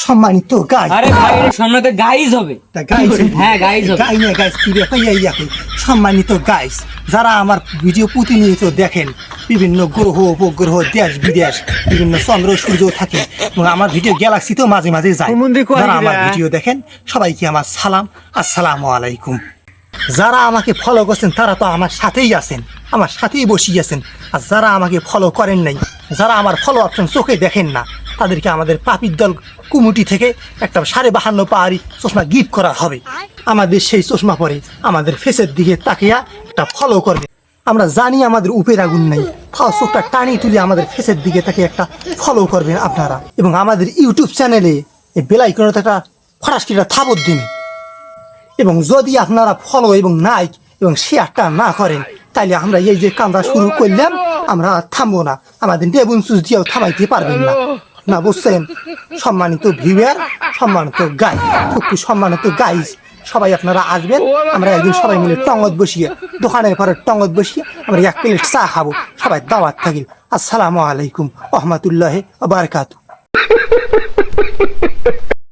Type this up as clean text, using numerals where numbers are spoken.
সম্মানিত গাই, আরে ভাই এটা সম্মানিত গাইজ হবে। হ্যাঁ গাইজ হবে। গাই না গাইস কি রে ভাই সম্মানিত গাইস, যারা আমার ভিডিও প্রতিনিয়ত দেখেন, বিভিন্ন গ্রহ উপগ্রহ দেশ বিদেশ বিভিন্ন চন্দ্র সূর্য থাকে এবং আমার ভিডিও গ্যালাক্সিতেও মাঝে মাঝে যায়, যারা আমার ভিডিও দেখেন সবাইকে আমার সালাম, আসসালামু আলাইকুম। যারা আমাকে ফলো করছেন তারা তো আমার সাথেই আছেন, আমার সাথেই বসিয়ে আছেন। আর যারা আমাকে ফলো করেন নাই, যারা আমার ফলো অপশন চোখে দেখেন না, তাদেরকে আমাদের পাপির দল কুমুটি থেকে একটা 52.5 পাহাড়ি চশমা গিফট করা হবে। আমাদের সেই চশমা পরে আমাদের ফেসের দিকে তাকিয়া একটা ফলো করবে। আমরা জানি আমাদের উপের আগুন নাই, তাও চোখটা টানি তুলে আমাদের ফেসের দিকে তাকিয়ে একটা ফলো করবেন আপনারা। এবং আমাদের ইউটিউব চ্যানেলে এই বেল আইকনে একটা ফরাসকিটা থাবত দিন। এবং যদি আপনারা ফলো এবং লাইক এবং শেয়ারটা না করেন, তাইলে আমরা এই যে কামরা শুরু করলাম আমরা থামবো না, আমাদের টেবুল সুইচ দিয়েও থামাইতে পারবেন না, না বুঝছেন? সম্মানিত ভিউয়ার, সম্মানিত গাই, খুব সম্মানিত গাইজ, সবাই আপনারা আসবেন। আমরা একদিন সবাই মিলে টঙ্গত বসিয়ে, দোকানের পরে টঙ্গত বসিয়ে আমরা 1 প্লেট চা খাবো, সবাই দাওয়াত থাকিল। আসসালামু আলাইকুম ওয়া রাহমাতুল্লাহি ওয়া বারাকাতুহু।